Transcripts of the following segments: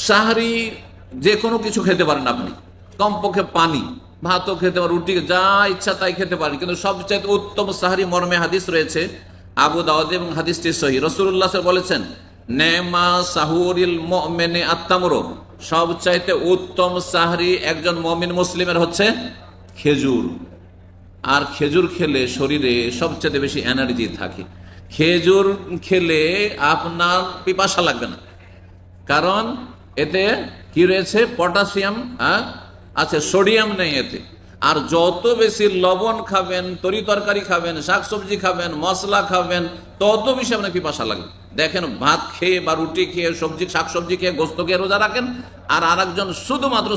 সাহারি যে কোনো কিছু খেতে পারেন আপনি, কমপক্ষে পানি, ভাতও খেতে পারেন, রুটি, যা ইচ্ছা তাই খেতে পারেন। কিন্তু সবচাইতে উত্তম সাহারি মর্মে হাদিস রয়েছে আবু দাউদ এবং হাদিসটি সহিহ। রাসূলুল্লাহ বলেছেন, নেমা সাহুরিল মুমিনি আত-তামরু, সবচাইতে উত্তম সাহারি একজন মুমিন মুসলিমের হচ্ছে খেজুর। আর খেজুর খেলে শরীরে সবচেয়ে বেশি এনার্জি থাকে। খেজুর খেলে আপনার পিপাসা লাগবে না, কারণ এতে কি রয়েছে, পটাশিয়াম আছে, সোডিয়াম নেই এতে। আর যত বেশি লবণ খাবেন, তরি তরকারি খাবেন, শাকসবজি খাবেন, মশলা খাবেন, তত বেশি আপনার পিপাসা লাগবে। দেখেন, ভাত খেয়ে বা রুটি খেয়ে, সবজি শাকসবজি খেয়ে, গোস্ত খেয়ে রোজা রাখেন, আর আরেকজন শুধুমাত্র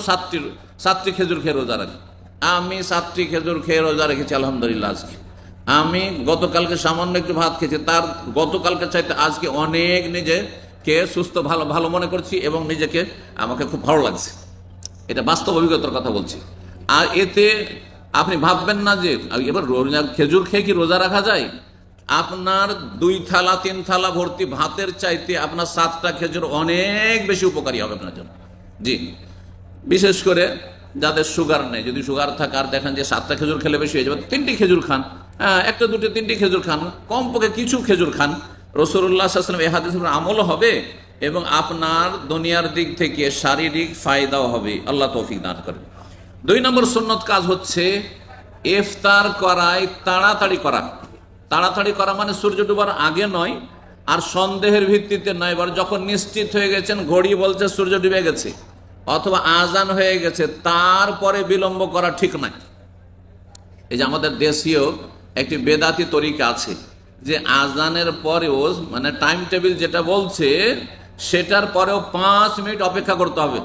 সাতটি খেজুর খেয়ে রোজা রাখেন। আমি 7টি খেজুর খেয়ে রোজা রেখেছি আলহামদুলিল্লাহ। আজকে আমি গতকালকে সামান্য একটু ভাত খেয়েছি, তার গতকালকে চাইতে আজকে অনেক নিজেকে সুস্থ ভালো ভালো মনে করছি এবং নিজেকে আমাকে খুব ভালো লাগছে। এটা বাস্তব অভিজ্ঞতার কথা বলছি। আর এতে আপনি ভাববেন না যে এবার খেজুর খেয়ে কি রোজা রাখা যায়। আপনার 2 থালা 3 থালা ভর্তি ভাতের চাইতে আপনার 7টা খেজুর অনেক বেশি উপকারী হবে আপনার জন্য। জি, বিশেষ করে যাদের সুগার নেই, যদি সুগার থাকে আর দেখেন যে 7টা খেজুর খেলে বেশি হয়ে যাবে, 3টি খেজুর খান, 1টা 2টা 3টি খেজুর খান, কমপক্ষে কিছু খেজুর খান। রাসূলুল্লাহ সাল্লাল্লাহু আলাইহি ওয়াসাল্লাম এই হাদিসের আমলও হবে এবং আপনার দুনিয়ার দিক থেকে শারীরিক ফায়দাও হবে। আল্লাহ তৌফিক দান করেন। 2 নম্বর সুন্নত কাজ হচ্ছে ইফতার করায় তাড়াতাড়ি করা। তাড়াতাড়ি করা মানে সূর্য ডুবার আগে নয়, আর সন্দেহের ভিত্তিতে নয়, এবার যখন নিশ্চিত হয়ে গেছেন, ঘড়ি বলছে সূর্য ডুবে গেছে অথবা আজান হয়ে গেছে, তারপরে বিলম্ব করা ঠিক নয়। এই যে আমাদের দেশীয় একটি বেদাতি তরিকা আছে যে আজানের পরেও, মানে টাইম টেবিল যেটা বলছে সেটার পরেও 5 মিনিট অপেক্ষা করতে হবে,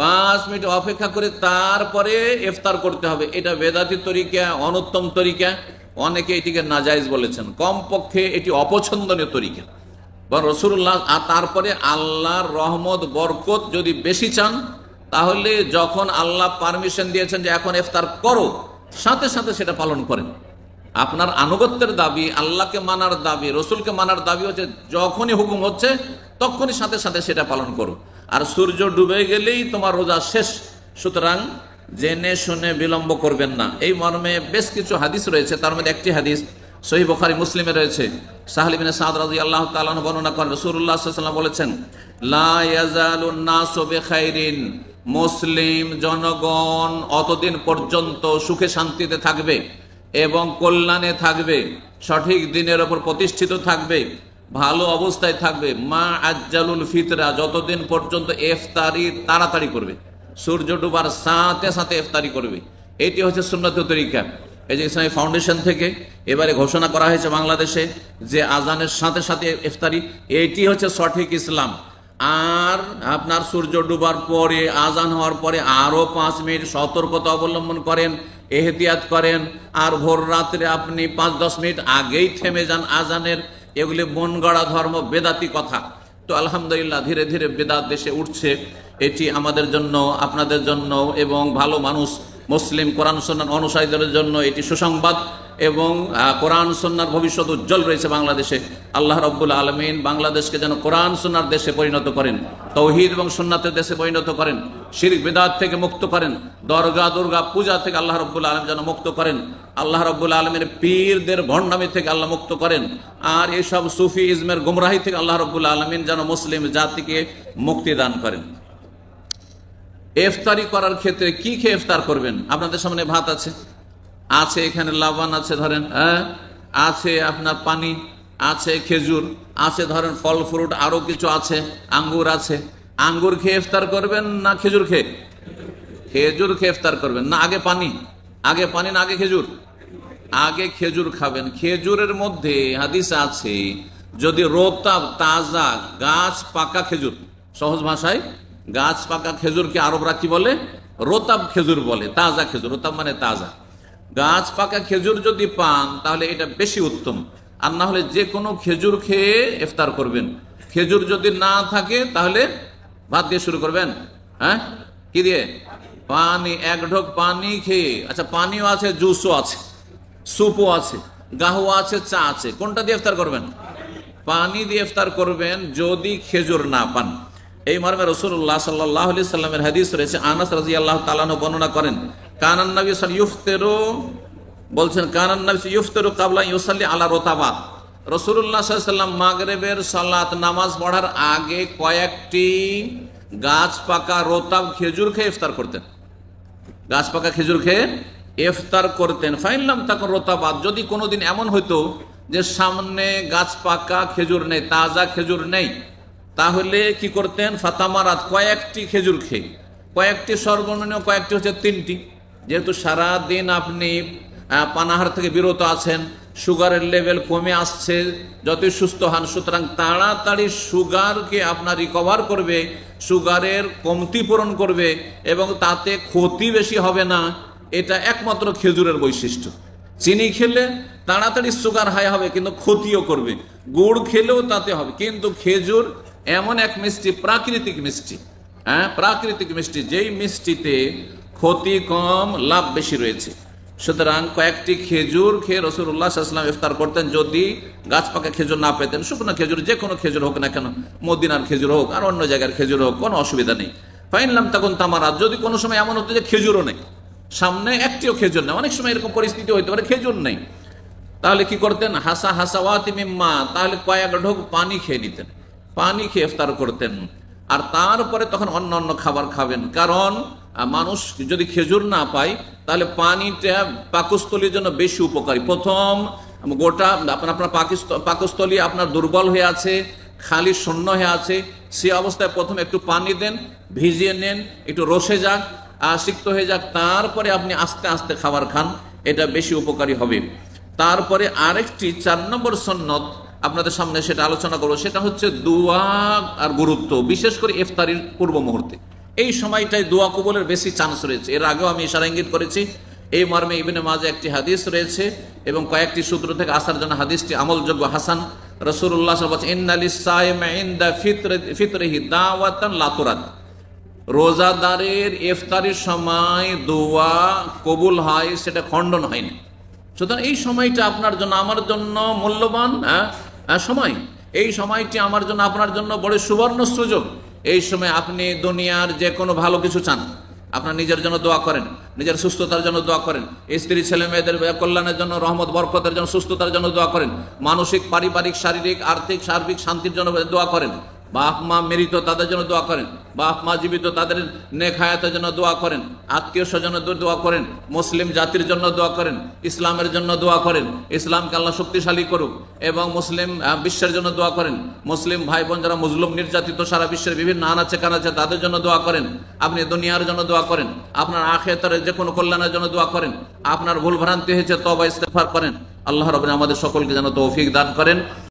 5 মিনিট অপেক্ষা করে তারপরে ইফতার করতে হবে। এটা বেদাতি তরিকা, অনুত্তম তরিকা। অনেকে এটিকে নাজায়েজ বলেছেন, কমপক্ষে এটি অপছন্দনীয় তরিকা। রাসূলুল্লাহ তারপরে আল্লাহর রহমত বরকত যদি বেশি চান, তাহলে যখন আল্লাহ পারমিশন দিয়েছেন যে এখন ইফতার করো, সাথে সাথে সেটা পালন করেন। আপনার আনুগত্যের দাবি, আল্লাহকে মানার দাবি, রসুলকে মানার দাবি হচ্ছে যখনই হুকুম হচ্ছে তখনই সাথে সাথে সেটা পালন করো। আর সূর্য ডুবে গেলেই তোমার রোজা শেষ। সুতরাং জেনে শুনে বিলম্ব করবেন না। এই মর্মে বেশ কিছু হাদিস রয়েছে, তার মধ্যে একটি হাদিস সহিহ বুখারী মুসলিমে রয়েছে। সাহল ইবনে সাদ রাদিয়াল্লাহু তাআলা আনহু বর্ণনা করেন, রাসূলুল্লাহ সাল্লাল্লাহু আলাইহি ওয়াসাল্লাম বলেছেন, লা ইয়াজালুন নাসু বিখাইরিন, মুসলিম জনগণ অতদিন পর্যন্ত সুখে শান্তিতে থাকবে এবং কল্যাণে থাকবে, সঠিক দিনের ওপর প্রতিষ্ঠিত থাকবে, ভালো অবস্থায় থাকবে, মা আজ্জালুল ফিতরা, যতদিন পর্যন্ত ইফতারি তাড়াতাড়ি করবে, সূর্য ডুবার সাথে সাথে ইফতারি করবে। এটি হচ্ছে সুন্নতের তরিকা। এই যে ইসলামী ফাউন্ডেশন থেকে এবারে ঘোষণা করা হয়েছে বাংলাদেশে যে আজানের সাথে সাথে ইফতারি, এটি হচ্ছে সঠিক ইসলাম। আর আপনার সূর্য ডুবার পরে, আজান হওয়ার পরে আরো 5 মিনিট সতর্কতা অবলম্বন করেন, এহতিয়াত করেন, আর ভোর রাত্রে আপনি 5-10 মিনিট আগেই থেমে যান আজানের, এগুলি মন গড়া ধর্ম, বেদাতি কথা। তো আলহামদুলিল্লাহ ধীরে ধীরে বেদাত দেশে উঠছে। এটি আমাদের জন্য, আপনাদের জন্য এবং ভালো মানুষ মুসলিম কোরআন সুন্নাহ অনুসারীদের জন্য এটি সুসংবাদ এবং কোরআন সুন্নাহর ভবিষ্যৎ উজ্জ্বল রয়েছে বাংলাদেশে। আল্লাহ রাব্বুল আলামিন বাংলাদেশকে যেন কোরআন সুন্নাহর দেশে পরিণত করেন, তৌহিদ এবং সুন্নাতের দেশে পরিণত করেন, শিরক বিদআত থেকে মুক্ত করেন, দরগা দুর্গা পূজা থেকে আল্লাহ রাব্বুল আলামিন যেন মুক্ত করেন, আল্লাহ রাব্বুল আলামিনের পীরদের ভণ্ডামি থেকে আল্লাহ মুক্ত করেন, আর এসব সুফি ইজমের গুমরাহি থেকে আল্লাহ রাব্বুল আলামিন যেন মুসলিম জাতিকে মুক্তি দান করেন। ইফতারি করার ক্ষেত্রে কি খেয়ে ইফতার করবেন? আপনাদের সামনে ভাত আছে, আছে এখানে লাবান আছে, ধরেন আছে আপনার পানি, আছে খেজুর, আছে ধরেন ফল ফ্রুট, আরো কিছু আছে, আঙ্গুর আছে। আঙ্গুর খেয়ে ইফতার করবেন না খেজুর খেয়ে? খেজুর খেয়ে ইফতার করবেন না আগে পানি? আগে পানি না আগে খেজুর? আগে খেজুর খাবেন। খেজুরের মধ্যে হাদিস আছে, যদি রোতাব তাজা গাছ পাকা খেজুর, সহজ ভাষায় গাছ পাকা খেজুরকে আরবরা কি বলে? রোতাব খেজুর বলে, তাজা খেজুর। রোতাব মানে তাজা। গাছ পাকা খেজুর যদি পান তাহলে এটা বেশি উত্তম। আর না হলে যে কোনো খেজুর খেয়ে ইফতার করবেন। খেজুর যদি না থাকে তাহলে ভাত দিয়ে শুরু করবেন। হ্যাঁ, কি দিয়ে? পানি, 1 ঢোক পানি খেয়ে। আচ্ছা, পানিও আছে, জুসও আছে, স্যুপও আছে, গাহুয়া আছে, চা আছে, কোনটা দিয়ে ইফতার করবেন? পানি দিয়ে ইফতার করবেন যদি খেজুর না পান। এই মর্মে রাসূলুল্লাহ সাল্লাল্লাহু আলাইহি সাল্লামের হাদিস রয়েছে। আনাস রাদিয়াল্লাহু তাআলা আনহু বর্ণনা করেন, কানান নবী সাল্লাল্লাহু ইফতিরু, বলছেন কানান নবী ইফতিরু ক্বাবলা ইউসাল্লি আলা রতাবাত। রাসূলুল্লাহ সাল্লাল্লাহু আলাইহি সাল্লাম মাগরিবের সালাত নামাজ পড়ার আগে কয়েকটি গাছ পাকা রতাব খেজুর খেয়ে ইফতার করতেন। গাছ পাকা খেজুর খেয়ে ইফতার করতেন। ফাইনলাম তখন রতাবাত, যদি কোনোদিন এমন হইতো যে সামনে গাছ পাকা খেজুর নেই, তাজা খেজুর নেই, তাহলে কি করতেন? ফাতামারাত, কয়েকটি খেজুর খেয়ে, কয়েকটি সর্বনিম্ন কয়েকটি হচ্ছে 3টি। যেহেতু সারা দিন আপনি পানাহার থেকে বিরত আছেন, সুগারের লেভেল কমে আসছে, যতই সুস্থ হন, সুতরাং তাড়াতাড়ি সুগারকে আপনার রিকভার করবে, সুগারের কমতি পূরণ করবে এবং তাতে ক্ষতি বেশি হবে না, এটা একমাত্র খেজুরের বৈশিষ্ট্য। চিনি খেলে তাড়াতাড়ি সুগার হাই হবে কিন্তু ক্ষতিও করবে, গুড় খেলেও তাতে হবে, কিন্তু খেজুর এমন এক মিষ্টি, প্রাকৃতিক মিষ্টি, প্রাকৃতিক মিষ্টি, যেই মিষ্টিতে ক্ষতি কম লাভ বেশি রয়েছে। সুতরাং কয়েকটি খেজুর খেয়ে রাসূলুল্লাহ সাল্লাল্লাহু আলাইহি ওয়াসাল্লাম ইফতার করতেন। যদি গাছ পাকা খেজুর না পেতেন, শুকনো খেজুর, যে কোনো খেজুর হোক না কেন, মদিনার খেজুর হোক আর অন্য জায়গার খেজুর হোক, কোনো অসুবিধা নেই। ফাইনলাম তখন তামারাত, যদি কোনো সময় এমন হতো যে খেজুরও নেই, সামনে একটিও খেজুর নেই, অনেক সময় এরকম পরিস্থিতি হইতে পারে খেজুর নেই, তাহলে কি করতেন? হাসা হাসাওয়াতি মিম্মা, তাহলে কয়েক ঢোক পানি খেয়ে নিতেন, পানি খেয়ে ইফতার করতেন। আর তারপরে তখন অন্য অন্য খাবার খাবেন, কারণ মানুষ যদি খেজুর না পায় তাহলে পানিটা পাকস্থলীর জন্য বেশি উপকারী। প্রথম গোটা আপনার পাকস্থলী আপনার দুর্বল হয়ে আছে, খালি শূন্য হয়ে আছে, সে অবস্থায় প্রথম একটু পানি দেন, ভিজিয়ে নেন, একটু রসে যাক, সিক্ত হয়ে যাক, তারপরে আপনি আস্তে আস্তে খাবার খান, এটা বেশি উপকারী হবে। তারপরে আরেকটি 4 নম্বর সুন্নত আপনাদের সামনে সেটা আলোচনা করবো, সেটা হচ্ছে দোয়া আর গুরুত্ব, বিশেষ করে ইফতারির পূর্ব মুহূর্তে। এই সময়টায় দোয়া কবুলের বেশি চান্স রয়েছে। এর আগেও আমি ইশারা ইঙ্গিত করেছি, এই মর্মে ইবনে মাজাহ একটি হাদিস রয়েছে এবং কয়েকটি সূত্র থেকে আসার জন্য হাদিসটি আমলযোগ্য, হাসান। রাসূলুল্লাহ সাল্লাল্লাহু আলাইহি ওয়াসাল্লাম ইন্না লিস-সাইমি ইনদা ফিতরিহি দাওয়াতান লা তুরাদ, রোজাদারের ইফতারির সময় দোয়া কবুল হয়, সেটা খণ্ডন হয়নি। সুতরাং এই সময়টা আপনার জন্য আমার জন্য মূল্যবান সময়, এই সময়টি আমার জন্য আপনার জন্য বড় সুবর্ণ সুযোগ। এই সময় আপনি দুনিয়ার যে কোনো ভালো কিছু চান, আপনার নিজের জন্য দোয়া করেন, নিজের সুস্থতার জন্য দোয়া করেন, স্ত্রী ছেলে মেয়েদের কল্যাণের জন্য, রহমত বরকতের জন্য, সুস্থতার জন্য দোয়া করেন, মানসিক পারিবারিক শারীরিক আর্থিক সার্বিক শান্তির জন্য দোয়া করেন, বাপ মা মৃত তাদের জন্য দোয়া করেন, বাপ মা জীবিত তাদের নেক হায়াতের জন্য দোয়া করেন, আত্মীয় স্বজনের দোয়া করেন, মুসলিম জাতির জন্য দোয়া করেন, ইসলামের জন্য দোয়া করেন, ইসলামকে আল্লাহ শক্তিশালী করুক, এবং মুসলিম বিশ্বের জন্য দোয়া করেন, মুসলিম ভাই বোন যারা মুজলুম নির্যাতিত সারা বিশ্বের বিভিন্ন আনাচে কানাচে তাদের জন্য দোয়া করেন, আপনি দুনিয়ার জন্য দোয়া করেন, আপনার আখিরাতের যে কোনো কল্যাণের জন্য দোয়া করেন, আপনার ভুল ভ্রান্তি হয়েছে তওবা ইস্তেগফার করেন। আল্লাহ রাব্বুল আমাদের সকলকে যেন তৌফিক দান করেন।